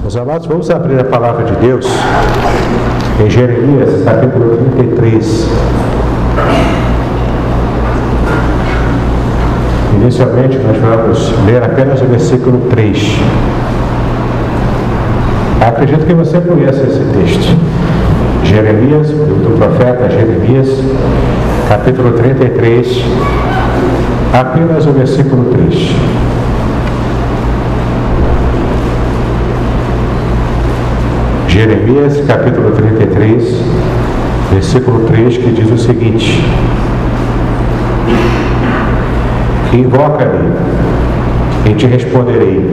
Meus amados, vamos abrir a palavra de Deus em Jeremias, capítulo 33. Inicialmente, nós vamos ler apenas o versículo 3. Acredito que você conhece esse texto. Jeremias, do profeta Jeremias, capítulo 33, apenas o versículo 3. Jeremias, capítulo 33, versículo 3, que diz o seguinte: Invoca-me, e te responderei.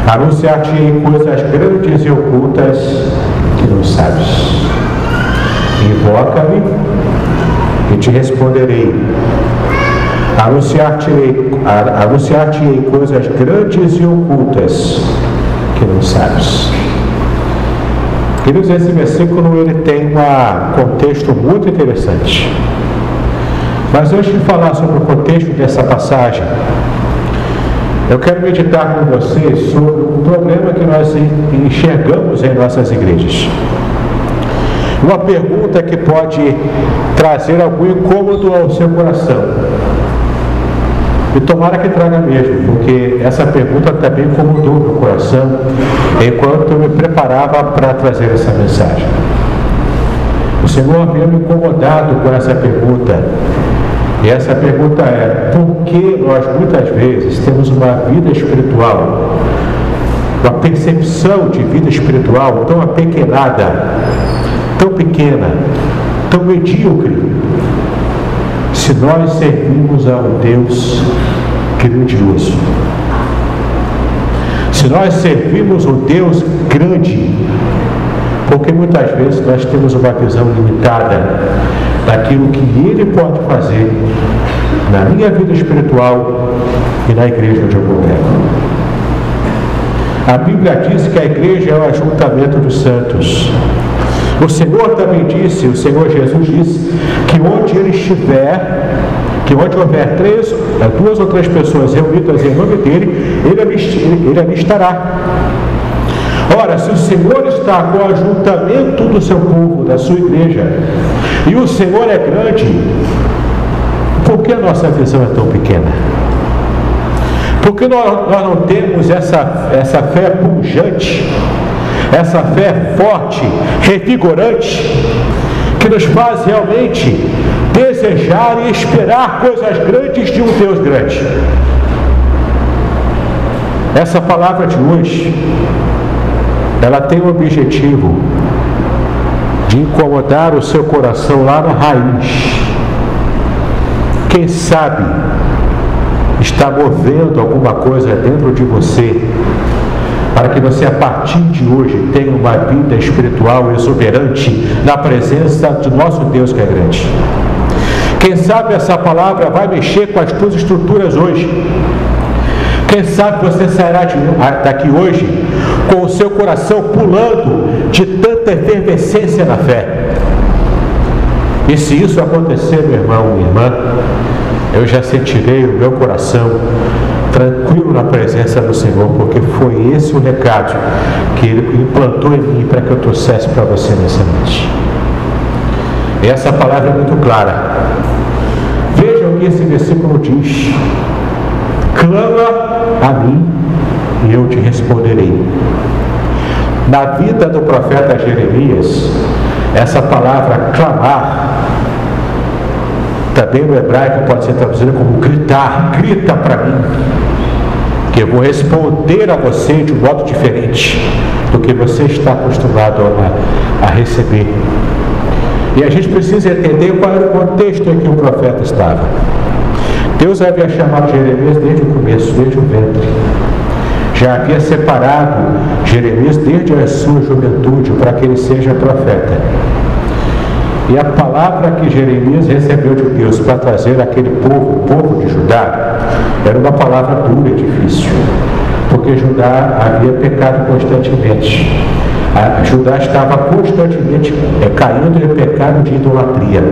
Anunciar-te-ei coisas grandes e ocultas que não sabes. Invoca-me, e te responderei. Anunciar-te-ei coisas grandes e ocultas que não sabes. Queridos, esse versículo ele tem um contexto muito interessante. Mas antes de falar sobre o contexto dessa passagem, eu quero meditar com vocês sobre um problema que nós enxergamos em nossas igrejas. Uma pergunta que pode trazer algum incômodo ao seu coração. E tomara que traga mesmo, porque essa pergunta também incomodou meu coração enquanto eu me preparava para trazer essa mensagem. O Senhor havia me incomodado com essa pergunta. E essa pergunta é: por que nós muitas vezes temos uma vida espiritual, uma percepção de vida espiritual tão apequenada, tão pequena, tão medíocre, se nós servimos a um Deus grandioso? Se nós servimos um Deus grande, porque muitas vezes nós temos uma visão limitada daquilo que Ele pode fazer na minha vida espiritual e na igreja onde eu congrego. A Bíblia diz que a igreja é o ajuntamento dos santos. O Senhor também disse, o Senhor Jesus disse, que onde Ele estiver, que onde houver duas ou três pessoas reunidas em nome dEle, Ele ali estará. Ora, se o Senhor está com o ajuntamento do seu povo, da sua igreja, e o Senhor é grande, por que a nossa visão é tão pequena? Por que nós não temos essa fé pujante, essa fé forte, revigorante, que nos faz realmente desejar e esperar coisas grandes de um Deus grande? Essa palavra de hoje, ela tem o objetivo de incomodar o seu coração lá na raiz. Quem sabe está movendo alguma coisa dentro de você, para que você a partir de hoje tenha uma vida espiritual exuberante na presença do nosso Deus que é grande. Quem sabe essa palavra vai mexer com as tuas estruturas hoje. Quem sabe você sairá daqui hoje com o seu coração pulando de tanta efervescência na fé. E se isso acontecer, meu irmão, minha irmã, eu já sentirei o meu coração tranquilo na presença do Senhor, porque foi esse o recado que Ele implantou em mim para que eu trouxesse para você nessa noite. E essa palavra é muito clara. Vejam o que esse versículo diz: clama a mim e eu te responderei. Na vida do profeta Jeremias, essa palavra clamar, também no hebraico pode ser traduzida como gritar. Grita para mim, que eu vou responder a você de um modo diferente do que você está acostumado a receber. E a gente precisa entender qual era o contexto em que o profeta estava. Deus havia chamado Jeremias desde o começo, desde o ventre. Já havia separado Jeremias desde a sua juventude para que ele seja profeta. E a palavra que Jeremias recebeu de Deus para trazer aquele povo, o povo de Judá, era uma palavra dura e difícil, porque Judá havia pecado constantemente. Judá estava constantemente caindo em pecado de idolatria.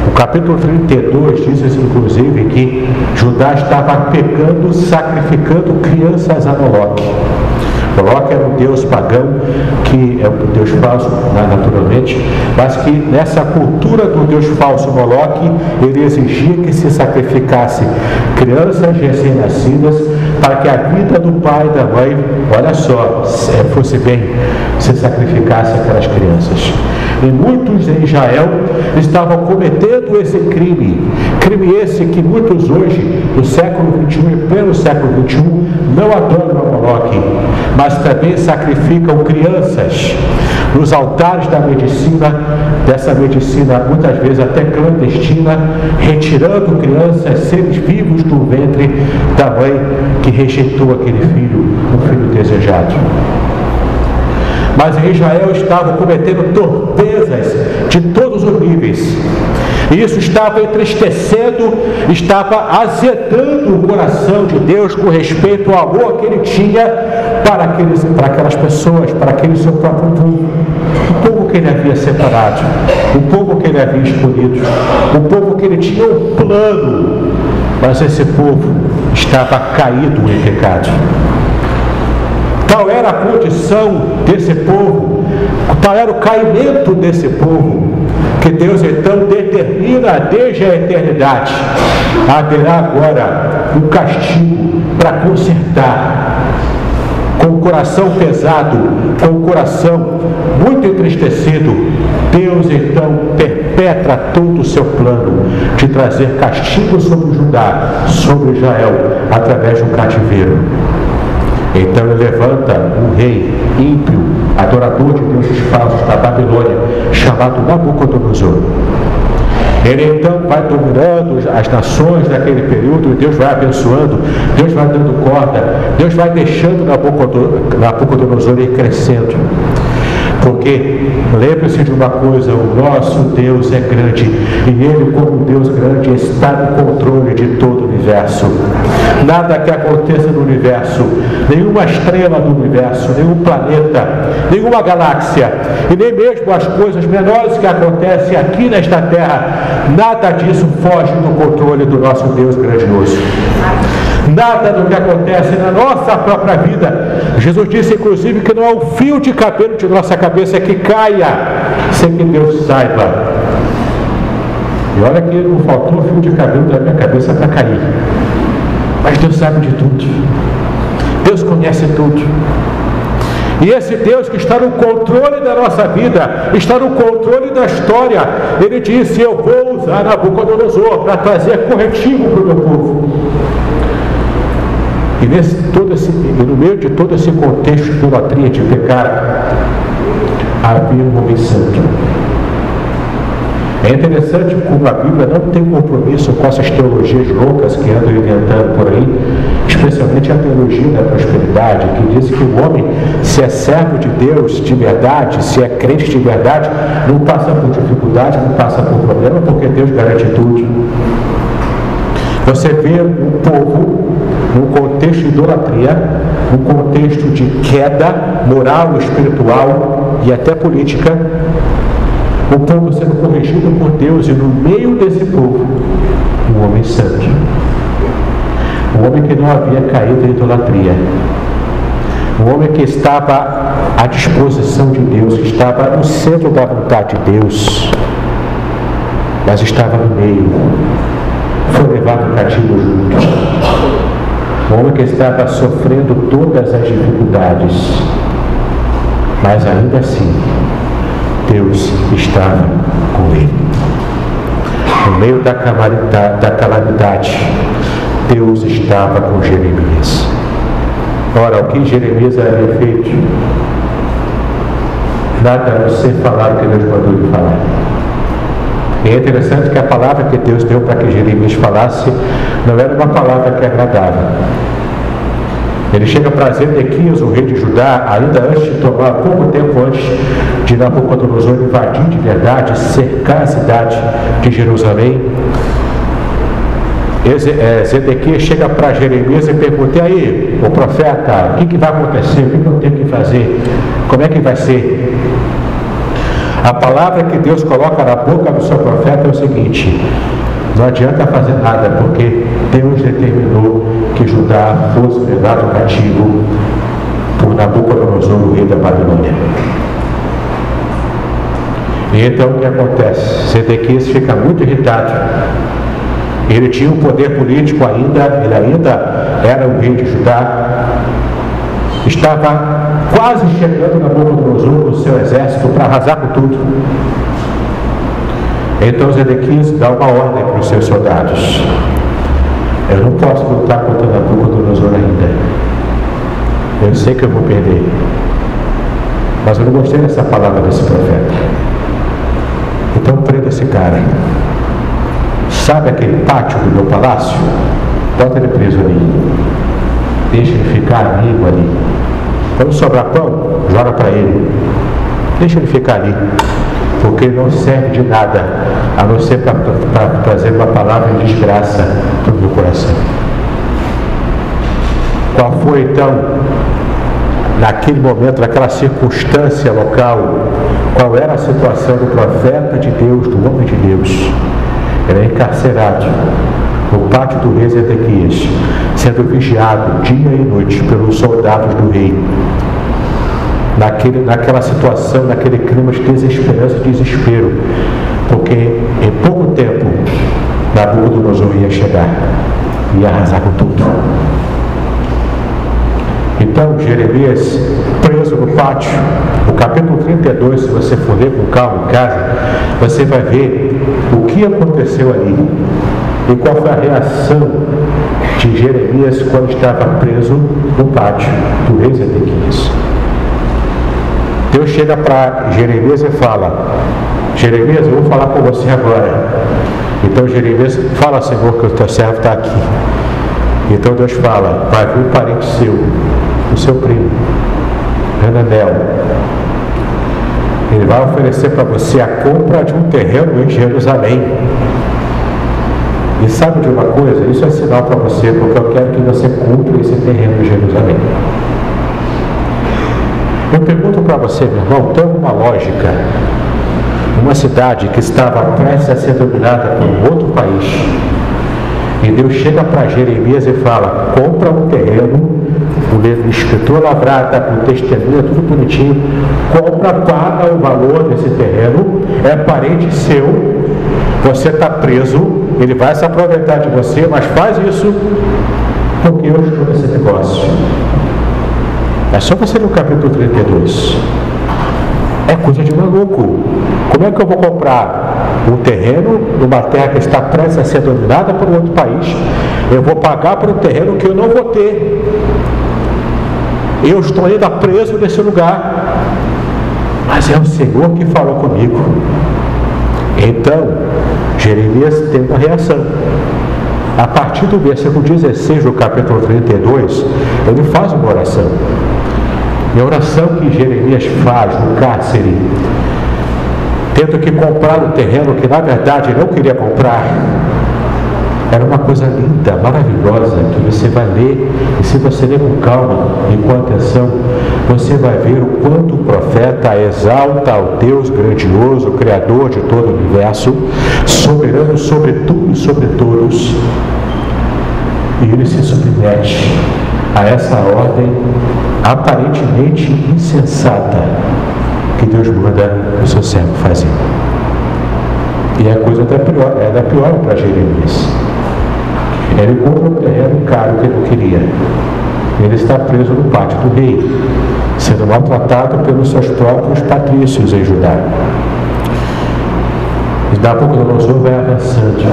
O capítulo 32 diz inclusive que Judá estava pecando, sacrificando crianças a Moloque. Moloque era um deus pagão, que é um deus falso, naturalmente, mas que nessa cultura do deus falso Moloque, ele exigia que se sacrificasse crianças recém-nascidas para que a vida do pai e da mãe, olha só, fosse bem, se sacrificasse aquelas crianças. E muitos em Israel estavam cometendo esse crime esse que muitos hoje, no século XXI e pleno século XXI, não adoram a Moloque, mas também sacrificam crianças nos altares da medicina, dessa medicina muitas vezes até clandestina, retirando crianças, seres vivos do ventre da mãe que rejeitou aquele filho, um filho desejado. Mas em Israel estavam cometendo torpezas de todos os níveis. E isso estava entristecendo, estava azedando o coração de Deus com respeito ao amor que Ele tinha para aquelas pessoas, para aquele seu próprio povo. O povo que Ele havia separado, o povo que Ele havia escolhido, o povo que Ele tinha um plano. Mas esse povo estava caído em pecado. Tal era a condição desse povo, tal era o caimento desse povo, que Deus então determina desde a eternidade. Haverá agora um castigo para consertar. Com o coração pesado, com o coração muito entristecido, Deus então perpetra todo o seu plano de trazer castigo sobre Judá, sobre Israel, através do cativeiro. Então ele levanta um rei ímpio, adorador de deuses falsos da Babilônia, chamado Nabucodonosor. Ele então vai dominando as nações naquele período, e Deus vai abençoando, Deus vai dando corda, Deus vai deixando Nabucodonosor ir crescendo. Porque lembre-se de uma coisa, o nosso Deus é grande, e Ele, como Deus grande, está no controle de todo o universo. Nada que aconteça no universo, nenhuma estrela do universo, nenhum planeta, nenhuma galáxia, e nem mesmo as coisas menores que acontecem aqui nesta terra, nada disso foge do controle do nosso Deus grandioso. Nada do que acontece na nossa própria vida. Jesus disse, inclusive, que não é um fio de cabelo de nossa cabeça que caia sem que Deus saiba. E olha que não faltou fio de cabelo da minha cabeça para cair. Mas Deus sabe de tudo. Deus conhece tudo. E esse Deus que está no controle da nossa vida, está no controle da história, Ele disse, eu vou usar Nabucodonosor para trazer corretivo para o meu povo. E no meio de todo esse contexto de idolatria, de pecado, havia um homem santo. É interessante como a Bíblia não tem compromisso com essas teologias loucas que andam inventando por aí, especialmente a teologia da prosperidade, que diz que o homem, se é servo de Deus de verdade, se é crente de verdade, não passa por dificuldade, não passa por problema, porque Deus garante tudo. Você vê um povo num contexto de idolatria, num contexto de queda moral, espiritual e até política, o povo sendo corrigido por Deus, e no meio desse povo, um homem santo, um homem que não havia caído em idolatria, um homem que estava à disposição de Deus, que estava no centro da vontade de Deus, mas estava no meio, foi levado cativo junto. Um homem que estava sofrendo todas as dificuldades, mas ainda assim Deus estava com ele. No meio da calamidade, Deus estava com Jeremias. Ora, o que Jeremias havia feito? Nada a não ser falar o que Deus mandou ele falar. E é interessante que a palavra que Deus deu para que Jeremias falasse não era uma palavra que agradava. Ele chega para Zedequias, o rei de Judá, ainda antes de tomar, pouco tempo antes de Nabucodonosor invadir de verdade, cercar a cidade de Jerusalém. Zedequias chega para Jeremias e pergunta, e aí, o profeta, o que vai acontecer? O que eu tenho que fazer? Como é que vai ser? A palavra que Deus coloca na boca do seu profeta é o seguinte: não adianta fazer nada, porque Deus determinou que Judá fosse levado cativo. por Nabucodonosor, o rei da Babilônia. E então o que acontece? Zedequias fica muito irritado. Ele tinha um poder político ainda, ele ainda era o rei de Judá. Estava quase chegando Nabucodonosor com o seu exército para arrasar com tudo. Então Zedequias dá uma ordem para os seus soldados: eu não posso lutar contra Nabucodonosor ainda. Eu sei que eu vou perder. Mas eu não gostei dessa palavra desse profeta. Então prenda esse cara. Sabe aquele pátio do meu palácio? Bota ele preso ali. Deixa ele ficar amigo ali. Quando sobrar pão, joga para ele. Deixa ele ficar ali. Porque ele não serve de nada, a não ser para trazer uma palavra de desgraça para o meu coração. Qual foi então, naquele momento, naquela circunstância local, qual era a situação do profeta de Deus, do homem de Deus? Ele é encarcerado no pátio do rei Zedequias, sendo vigiado dia e noite pelos soldados do rei. Naquela situação, naquele clima de desesperança e desespero, porque em pouco tempo Nabucodonosor ia chegar e ia arrasar com tudo. Então Jeremias, preso no pátio, no capítulo 32, se você for ler com calma em casa, você vai ver o que aconteceu ali e qual foi a reação de Jeremias quando estava preso no pátio do rei Zedequias. Deus chega para Jeremias e fala: Jeremias, eu vou falar com você agora. Então Jeremias fala: Senhor, que o teu servo está aqui. Então Deus fala: vai vir um parente seu, o seu primo, Hananel. Ele vai oferecer para você a compra de um terreno em Jerusalém. E sabe de uma coisa? Isso é sinal para você, porque eu quero que você compre esse terreno em Jerusalém. Eu pergunto para você, meu irmão, tem alguma lógica? Uma cidade que estava prestes a ser dominada por um outro país, e Deus chega para Jeremias e fala: compra um terreno, o escritor lavrada, com testemunha, tudo bonitinho, compra, paga o valor desse terreno, é parente seu, você está preso, ele vai se aproveitar de você, mas faz isso porque eu estou nesse negócio. É só você ler o capítulo 32. É coisa de maluco. Como é que eu vou comprar um terreno numa terra que está prestes a ser dominada por um outro país? Eu vou pagar por um terreno que eu não vou ter. Eu estou ainda preso nesse lugar. Mas é o Senhor que falou comigo. Então, Jeremias tem uma reação. A partir do versículo 16 do capítulo 32, ele faz uma oração. E a oração que Jeremias faz no cárcere, tendo que comprar um terreno que na verdade ele não queria comprar, era uma coisa linda, maravilhosa, que você vai ler, e se você ler com calma e com atenção, você vai ver o quanto o profeta exalta ao Deus grandioso, Criador de todo o universo, soberano sobre tudo e sobre todos, e ele se submete a essa ordem aparentemente insensata que Deus manda o seu servo fazer. E a coisa ainda pior para Jeremias. Ele compra um terreno caro que ele não queria. Ele está preso no pátio do rei, sendo maltratado pelos seus próprios patrícios em Judá. E Nabucodonosor vai avançando.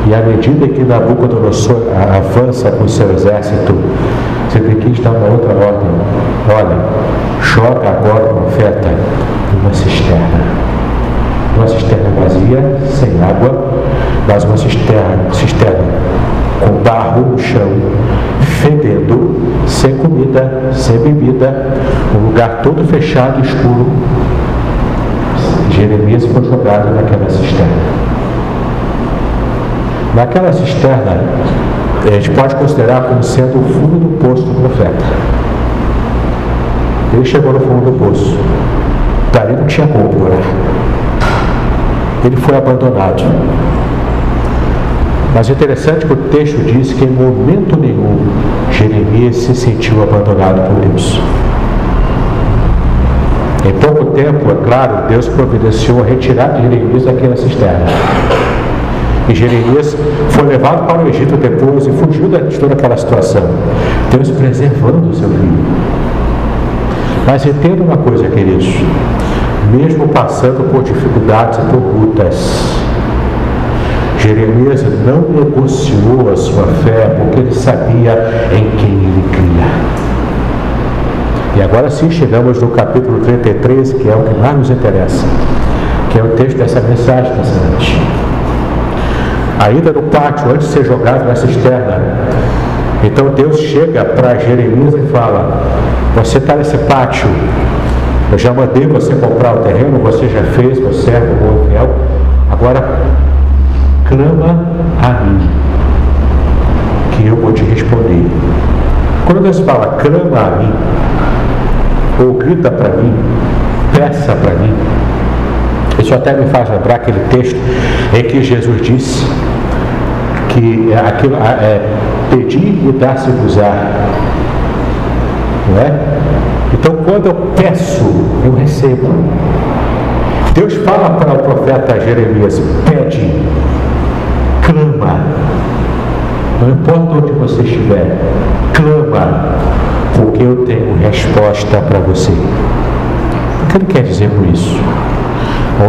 E à medida que Nabucodonosor avança com o seu exército, Zedequias dá uma outra ordem: olha, joga agora o profeta numa cisterna. Uma cisterna vazia, sem água, mas uma cisterna com barro no chão, fedendo, sem comida, sem bebida, um lugar todo fechado e escuro. Jeremias foi jogado naquela cisterna. Naquela cisterna, a gente pode considerar como sendo o fundo do poço do profeta. Ele chegou no fundo do poço. Dali não tinha como piorar. Ele foi abandonado. Mas é interessante que o texto diz que em momento nenhum Jeremias se sentiu abandonado por Deus. Em pouco tempo, é claro, Deus providenciou a retirada de Jeremias daquela cisterna. E Jeremias foi levado para o Egito depois e fugiu de toda aquela situação. Deus preservando o seu filho. Mas entenda uma coisa, queridos. Mesmo passando por dificuldades e por lutas, Jeremias não negociou a sua fé porque ele sabia em quem ele cria. E agora sim chegamos no capítulo 33, que é o que mais nos interessa, que é o texto dessa mensagem dessa noite. Ainda no pátio, antes de ser jogado na cisterna, então Deus chega para Jeremias e fala: você está nesse pátio, eu já mandei você comprar o terreno, você já fez, meu servo, bom e fiel, agora clama a mim, que eu vou te responder. Quando Deus fala clama a mim, ou grita para mim, peça para mim, isso até me faz lembrar aquele texto em que Jesus disse que aquilo pedir e dar-se-vos-á, não é? Então quando eu peço, eu recebo. Deus fala para o profeta Jeremias: pede, clama, não importa onde você estiver, clama, porque eu tenho resposta para você. O que ele quer dizer com isso?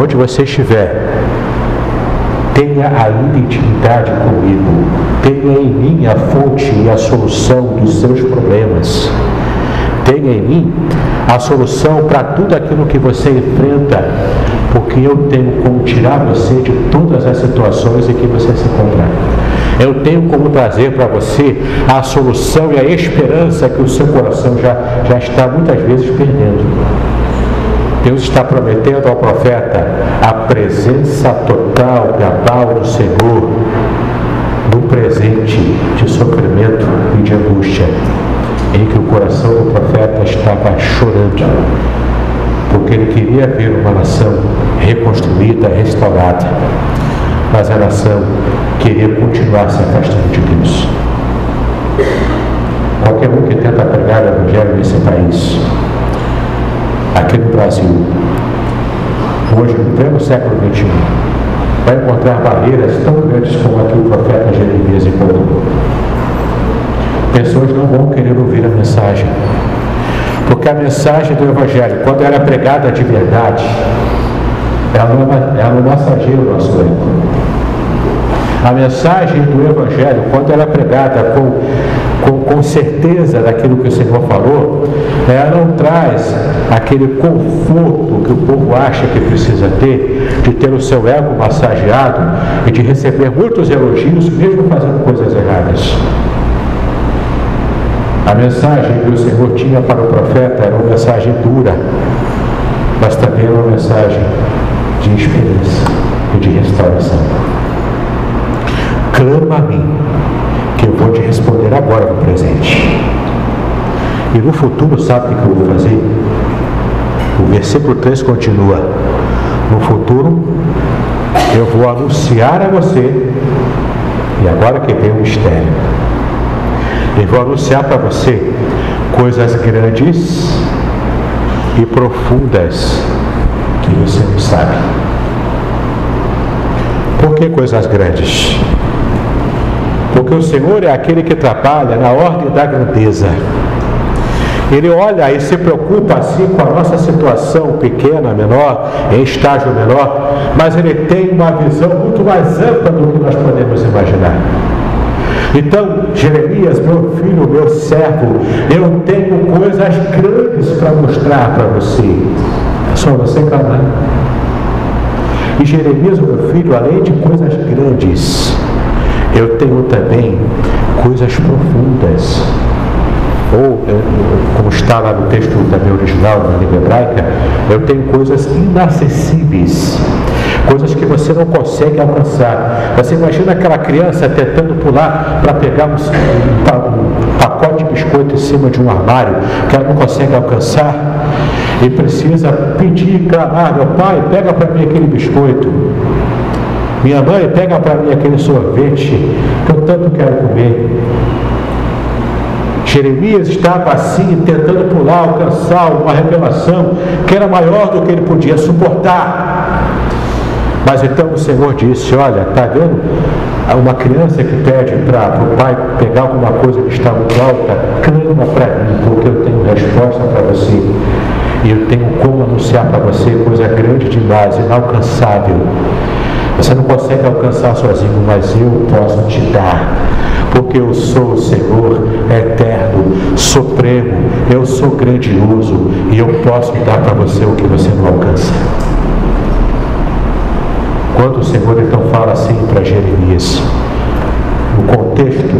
Onde você estiver, tenha ainda intimidade comigo, tenha em mim a fonte e a solução dos seus problemas, tenha em mim a solução para tudo aquilo que você enfrenta, porque eu tenho como tirar você de todas as situações em que você se encontra. Eu tenho como trazer para você a solução e a esperança que o seu coração já está muitas vezes perdendo. Deus está prometendo ao profeta a presença total, cabal do Senhor no presente de sofrimento e de angústia, em que o coração do profeta estava chorando, porque ele queria ver uma nação reconstruída, restaurada, mas a nação queria continuar se afastando de Deus. Qualquer um que tenta pregar o Evangelho nesse país, aqui no Brasil, hoje, no pleno século XXI, vai encontrar barreiras tão grandes como a que o profeta Jeremias encontrou. Pessoas não vão querer ouvir a mensagem, porque a mensagem do Evangelho, quando ela é pregada de verdade, ela não massageia o nosso ego. A mensagem do Evangelho, quando ela é pregada com certeza daquilo que o Senhor falou, ela não traz aquele conforto que o povo acha que precisa ter, de ter o seu ego massageado e de receber muitos elogios, mesmo fazendo coisas erradas. A mensagem que o Senhor tinha para o profeta era uma mensagem dura, mas também era uma mensagem de esperança e de restauração. Clama a mim, que eu vou te responder agora no presente. E no futuro, sabe o que eu vou fazer? O versículo 3 continua: no futuro, eu vou anunciar a você, e agora que vem o mistério, eu vou anunciar para você coisas grandes e profundas que você não sabe. Por que coisas grandes? Porque o Senhor é aquele que trabalha na ordem da grandeza. Ele olha e se preocupa assim com a nossa situação pequena, menor, em estágio menor, mas Ele tem uma visão muito mais ampla do que nós podemos imaginar. Então, Jeremias, meu filho, meu servo, eu tenho coisas grandes para mostrar para você. É só você clamar. E Jeremias, meu filho, além de coisas grandes, eu tenho também coisas profundas. Ou, como está lá no texto também original, na língua hebraica, eu tenho coisas inacessíveis, coisas que você não consegue alcançar. Você imagina aquela criança tentando pular para pegar um pacote de biscoito em cima de um armário que ela não consegue alcançar e precisa pedir, clamar: meu pai, pega para mim aquele biscoito. Minha mãe, pega para mim aquele sorvete que eu tanto quero comer. Jeremias estava assim, tentando pular, alcançar uma revelação que era maior do que ele podia suportar. Mas então o Senhor disse: olha, está vendo uma criança que pede para o pai pegar alguma coisa que está muito alta? Clama para mim, porque eu tenho resposta para você. E eu tenho como anunciar para você coisa grande demais, inalcançável. Você não consegue alcançar sozinho, mas eu posso te dar. Porque eu sou o Senhor eterno, supremo, eu sou grandioso e eu posso dar para você o que você não alcança. Quando o Senhor então fala assim para Jeremias, no contexto,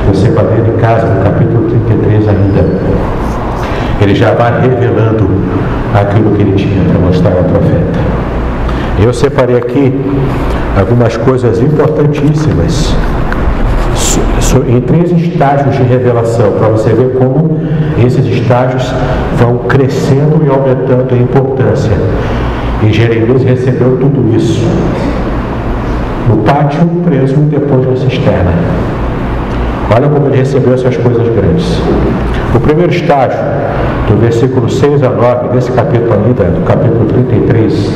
você vai ler em casa, no capítulo 33 ainda, ele já vai revelando aquilo que ele tinha para mostrar ao profeta. Eu separei aqui algumas coisas importantíssimas em 3 estágios de revelação, para você ver como esses estágios vão crescendo e aumentando em importância. E Jeremias recebeu tudo isso no pátio, preso e depois na cisterna. Olha como ele recebeu essas coisas grandes. O primeiro estágio, do versículo 6 a 9, desse capítulo ainda, do capítulo 33,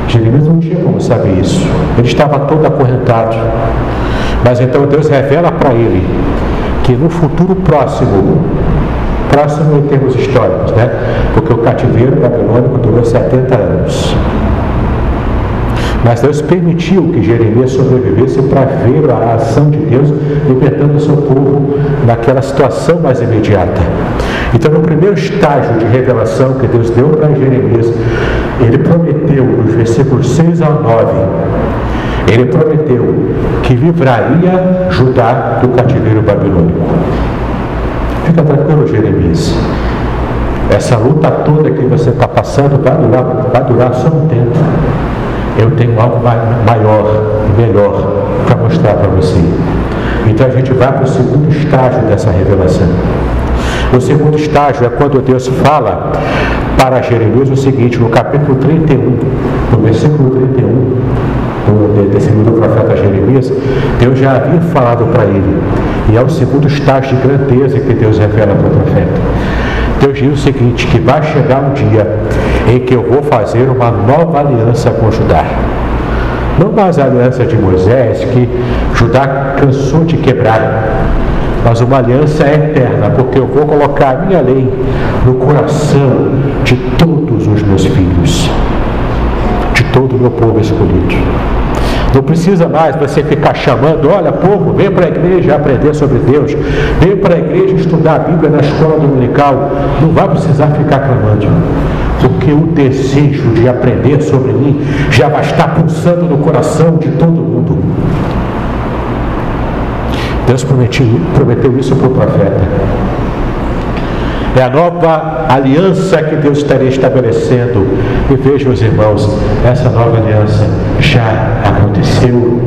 Jeremias não tinha como saber isso. Ele estava todo acorrentado. Mas então Deus revela para ele que no futuro próximo em termos históricos, né? Porque o cativeiro babilônico durou 70 anos. Mas Deus permitiu que Jeremias sobrevivesse para ver a ação de Deus libertando o seu povo naquela situação mais imediata. Então, no primeiro estágio de revelação que Deus deu para Jeremias, ele prometeu, nos versículos 6 ao 9, ele prometeu que livraria Judá do cativeiro babilônico. Fica tranquilo, Jeremias. Essa luta toda que você está passando vai durar só um tempo. Eu tenho algo maior e melhor para mostrar para você. Então a gente vai para o segundo estágio dessa revelação. O segundo estágio é quando Deus fala para Jeremias o seguinte, no capítulo 31, no versículo 31, desse livro do profeta Jeremias, Deus já havia falado para ele. E é o segundo estágio de grandeza que Deus revela para o profeta. Deus diz o seguinte, que vai chegar um dia em que eu vou fazer uma nova aliança com Judá. Não mais a aliança de Moisés, que Judá cansou de quebrar, mas uma aliança eterna, porque eu vou colocar a minha lei no coração de todos os meus filhos, de todo o meu povo escolhido. Não precisa mais você ficar chamando, olha povo, vem para a igreja aprender sobre Deus, vem para a igreja estudar a Bíblia na escola dominical. Não vai precisar ficar clamando, porque o desejo de aprender sobre mim já vai estar pulsando no coração de todo mundo. Deus prometeu isso para o profeta. É a nova aliança que Deus estaria estabelecendo. E vejam, os irmãos, essa nova aliança já aconteceu.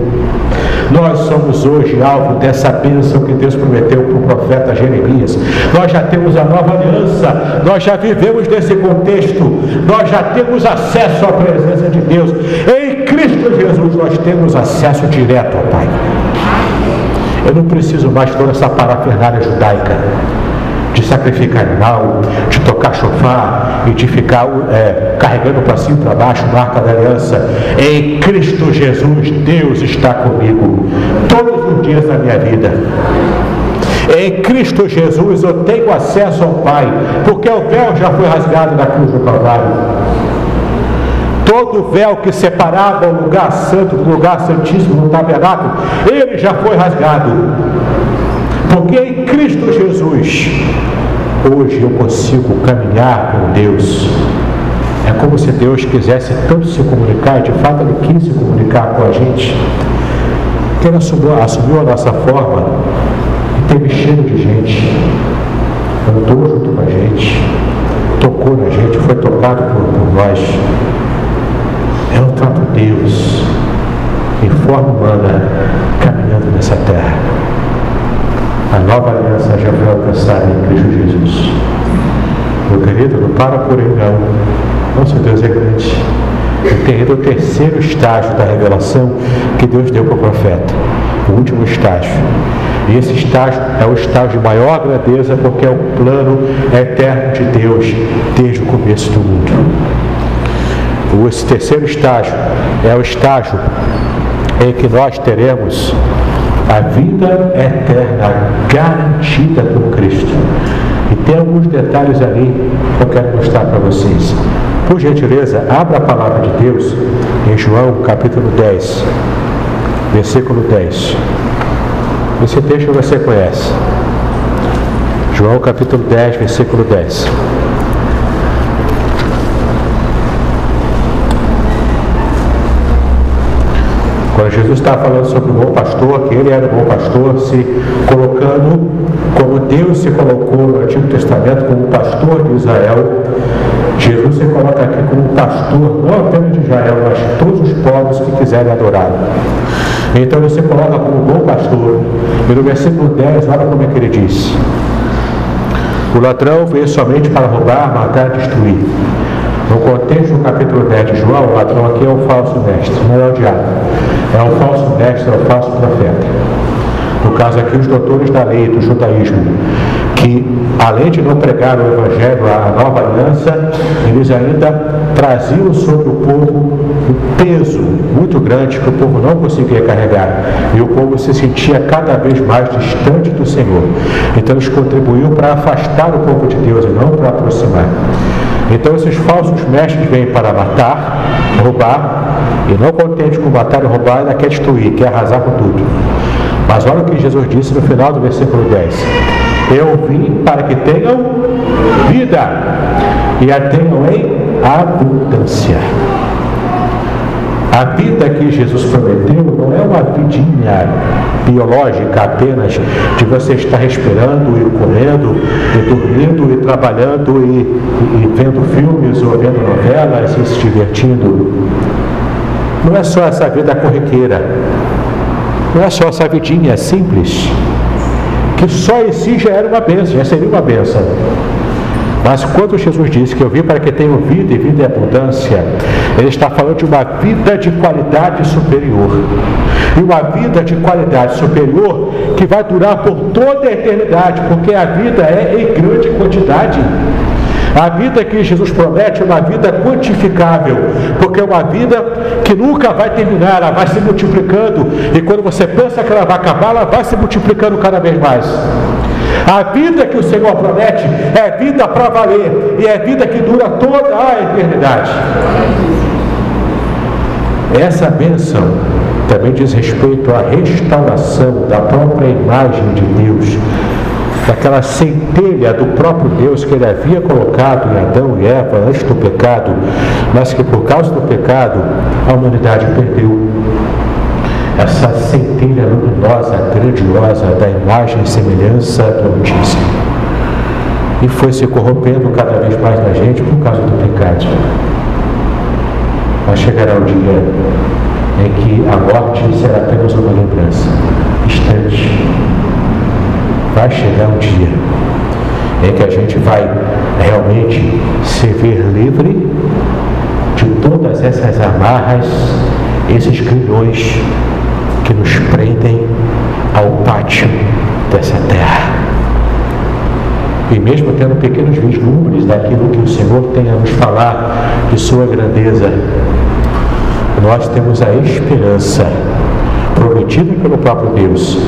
Nós somos hoje alvo dessa bênção que Deus prometeu para o profeta Jeremias. Nós já temos a nova aliança, nós já vivemos nesse contexto, nós já temos acesso à presença de Deus. Em Cristo Jesus nós temos acesso direto ao Pai. Eu não preciso mais toda essa parafernália judaica de sacrificar animal, de tocar chofar e de ficar carregando para cima e para baixo marca da aliança. Em Cristo Jesus, Deus está comigo todos os dias da minha vida. Em Cristo Jesus eu tenho acesso ao Pai, porque o véu já foi rasgado na cruz do Calvário. Todo véu que separava o lugar santo do lugar santíssimo no tabernáculo, ele já foi rasgado. Porque em Cristo Jesus, hoje eu consigo caminhar com Deus. É como se Deus quisesse tanto se comunicar, e de fato Ele quis se comunicar com a gente, que Ele assumiu a nossa forma e teve cheiro de gente, andou junto com a gente, tocou na gente, foi tocado por nós. É o próprio Deus, em forma humana, caminhando nessa terra. A nova aliança já foi alcançada em Cristo Jesus. Meu querido, não para por aí não. Nosso Deus é grande. E tem ainda o terceiro estágio da revelação que Deus deu para o profeta. O último estágio. E esse estágio é o estágio de maior grandeza, porque é o plano eterno de Deus desde o começo do mundo. Esse terceiro estágio é o estágio em que nós teremos a vida eterna garantida por Cristo. E tem alguns detalhes ali que eu quero mostrar para vocês. Por gentileza, abra a palavra de Deus em João capítulo 10, versículo 10. Esse texto você conhece. João capítulo 10, versículo 10. Quando Jesus estava falando sobre o bom pastor, que ele era o bom pastor, se colocando como Deus se colocou no Antigo Testamento como pastor de Israel, Jesus se coloca aqui como pastor, não apenas de Israel, mas de todos os povos que quiserem adorar. Então ele se coloca como bom pastor. E no versículo 10, olha como é que ele diz: o ladrão veio somente para roubar, matar e destruir. No contexto do capítulo 10 de João, o ladrão aqui é o falso mestre, não é o diabo. É o falso mestre, é o falso profeta. No caso aqui, os doutores da lei do judaísmo, que além de não pregar o Evangelho, a nova aliança, eles ainda traziam sobre o povo um peso muito grande que o povo não conseguia carregar. E o povo se sentia cada vez mais distante do Senhor. Então eles contribuíam para afastar o povo de Deus e não para aproximar. Então esses falsos mestres vêm para matar, roubar, e não contente com matar e roubar, ainda quer destruir, quer arrasar com tudo. Mas olha o que Jesus disse no final do versículo 10: eu vim para que tenham vida e a tenham em abundância. A vida que Jesus prometeu não é uma vidinha biológica apenas de você estar respirando e comendo e dormindo e trabalhando e vendo filmes ou vendo novelas e se divertindo. Não é só essa vida corriqueira, não é só essa vidinha simples, que só em si já era uma bênção, já seria uma bênção. Mas quando Jesus disse que eu vim para que tenham vida e vida em abundância, ele está falando de uma vida de qualidade superior. E uma vida de qualidade superior que vai durar por toda a eternidade, porque a vida é em grande quantidade. A vida que Jesus promete é uma vida quantificável, porque é uma vida que nunca vai terminar, ela vai se multiplicando, e quando você pensa que ela vai acabar, ela vai se multiplicando cada vez mais. A vida que o Senhor promete é vida para valer, e é vida que dura toda a eternidade. Essa bênção também diz respeito à restauração da própria imagem de Deus, daquela centelha do próprio Deus que ele havia colocado em Adão e Eva antes do pecado, mas que por causa do pecado a humanidade perdeu. Essa centelha luminosa, grandiosa da imagem e semelhança do Altíssimo, e foi se corrompendo cada vez mais na gente por causa do pecado. Mas chegará o dia em que a morte será apenas uma lembrança distante. Vai chegar um dia em que a gente vai realmente se ver livre de todas essas amarras, esses grilhões que nos prendem ao pátio dessa terra. E mesmo tendo pequenos vislumbres daquilo que o Senhor tem a nos falar de sua grandeza, nós temos a esperança prometida pelo próprio Deus,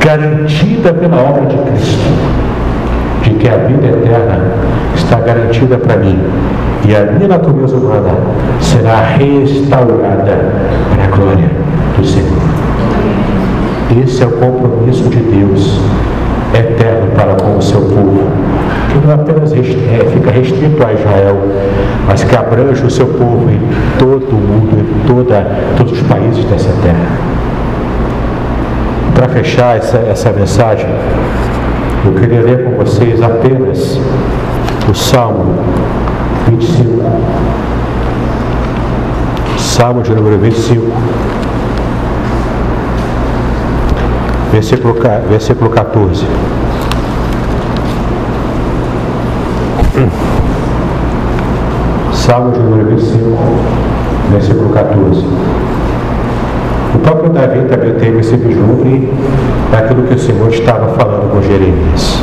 garantida pela obra de Cristo, de que a vida eterna está garantida para mim, e a minha natureza humana será restaurada para a glória do Senhor. Esse é o compromisso de Deus eterno para com o seu povo, que não apenas fica restrito a Israel, mas que abrange o seu povo em todo o mundo, em todos os países dessa terra. Para fechar essa mensagem, eu queria ler com vocês apenas o Salmo 25. Salmo de número 25. Versículo 14. Salmo de número 25, versículo 14. O próprio Davi também teve esse vislumbre daquilo que o Senhor estava falando com Jeremias.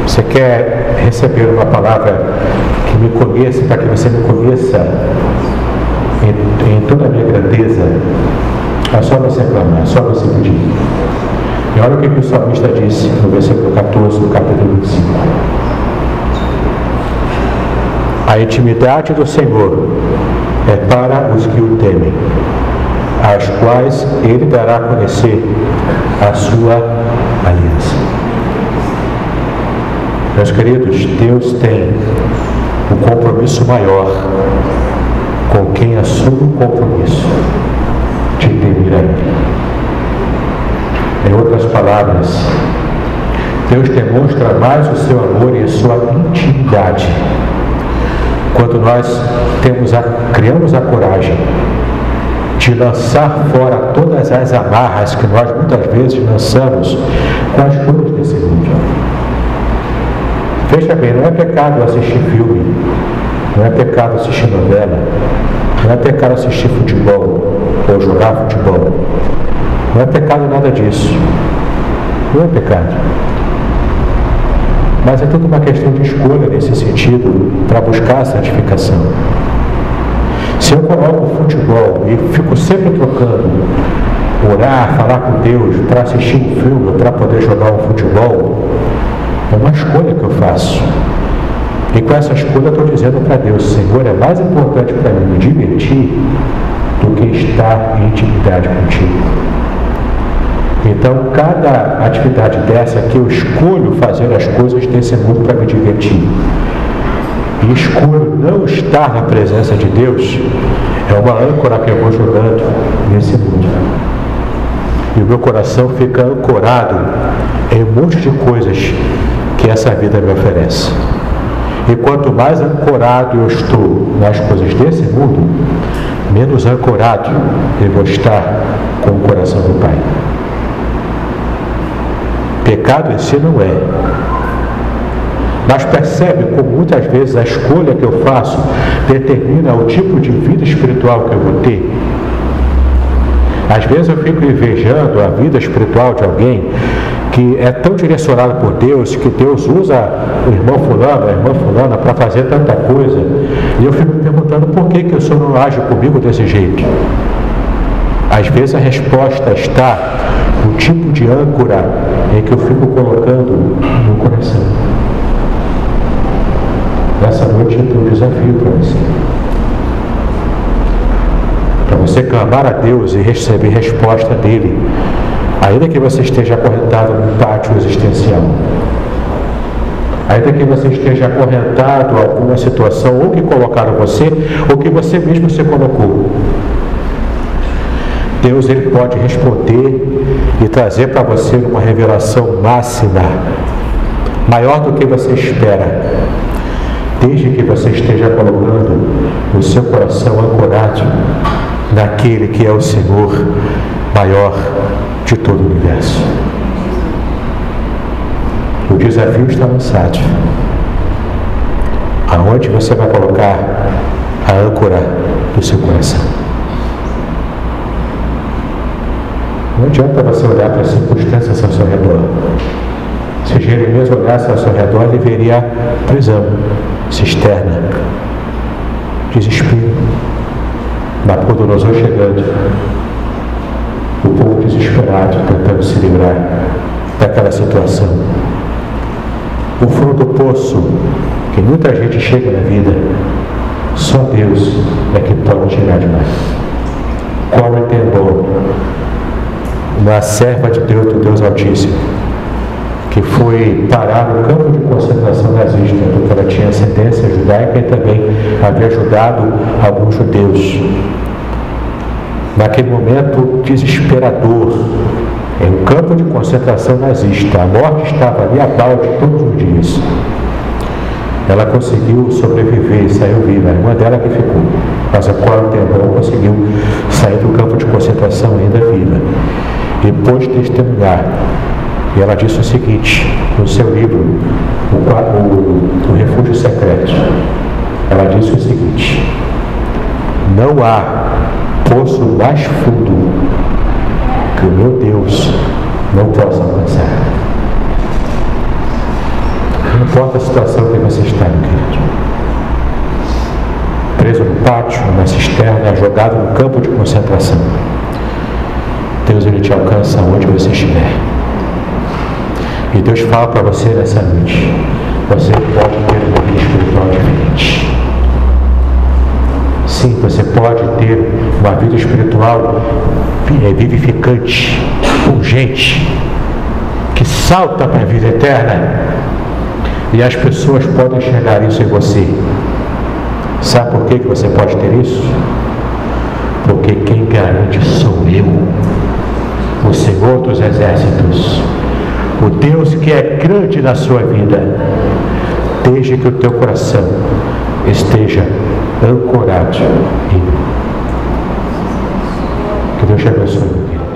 Você quer receber uma palavra que me conheça, para que você me conheça em toda a minha grandeza? É só você clamar, é só você pedir. E olha o que o salmista disse no versículo 14 do capítulo 25. A intimidade do Senhor é para os que o temem, às quais Ele dará a conhecer a sua aliança. Meus queridos, Deus tem um compromisso maior com quem assume o compromisso de temer a Ele. Em outras palavras, Deus demonstra mais o seu amor e a sua intimidade quando nós criamos a coragem de lançar fora todas as amarras que nós muitas vezes lançamos com as coisas desse mundo. Veja bem, não é pecado assistir filme, não é pecado assistir novela, não é pecado assistir futebol ou jogar futebol. Não é pecado nada disso. Não é pecado. Mas é tudo uma questão de escolha nesse sentido para buscar a santificação. Se eu coloco o futebol e fico sempre trocando, orar, falar com Deus para assistir um filme, para poder jogar um futebol, é uma escolha que eu faço. E com essa escolha eu estou dizendo para Deus: Senhor, é mais importante para mim me divertir do que estar em intimidade contigo. Então, cada atividade dessa que eu escolho fazer as coisas desse mundo para me divertir e escolho não estar na presença de Deus, é uma âncora que eu vou jogando nesse mundo. E o meu coração fica ancorado em um monte de coisas que essa vida me oferece. E quanto mais ancorado eu estou nas coisas desse mundo, menos ancorado eu vou estar com o coração do Pai. Pecado em si não é. Mas percebe como muitas vezes a escolha que eu faço determina o tipo de vida espiritual que eu vou ter. Às vezes eu fico invejando a vida espiritual de alguém que é tão direcionado por Deus, que Deus usa o irmão fulano, a irmã fulana para fazer tanta coisa, e eu fico me perguntando por que o Senhor não age comigo desse jeito. Às vezes a resposta está no tipo de âncora em que eu fico colocando no coração. Nessa noite eu tenho um desafio para você. Para você clamar a Deus e receber resposta dele, ainda que você esteja acorrentado num pátio existencial, ainda que você esteja acorrentado a alguma situação, ou que colocaram você, ou que você mesmo se colocou. Deus, ele pode responder e trazer para você uma revelação máxima, maior do que você espera, desde que você esteja colocando o seu coração ancorado naquele que é o Senhor maior de todo o universo. O desafio está lançado. Aonde você vai colocar a âncora do seu coração? Não adianta você olhar para as circunstâncias ao seu redor. Se Jeremias olhasse ao seu redor, ele veria prisão, cisterna, desespero, Nabucodonosor chegando, o povo desesperado tentando se livrar daquela situação. O fundo do poço que muita gente chega na vida, só Deus é que pode tirar de lá. Corrie ten Boom, uma serva de Deus, do Deus Altíssimo, que foi parar no campo de concentração nazista, porque ela tinha ascendência judaica e também havia ajudado alguns judeus. Naquele momento desesperador, em um campo de concentração nazista, a morte estava ali a balde todos os dias. Ela conseguiu sobreviver e saiu viva, a irmã dela que ficou. Mas a Corrie ten Boom conseguiu sair do campo de concentração ainda viva. E pôde testemunhar. E ela disse o seguinte, no seu livro, o Refúgio Secreto. Ela disse o seguinte: não há poço mais fundo que o meu Deus não possa alcançar. Não importa a situação que você está, meu querido. Preso no pátio, numa cisterna, jogado no campo de concentração. Deus, Ele te alcança onde você estiver. E Deus fala para você nessa noite: você pode ter uma vida espiritual diferente. Sim, você pode ter uma vida espiritual vivificante, pungente, que salta para a vida eterna. E as pessoas podem enxergar isso em você. Sabe por que você pode ter isso? Porque quem garante sou eu, o Senhor dos Exércitos, o Deus que é grande na sua vida, desde que o teu coração esteja ancorado em mim. Que Deus te abençoe.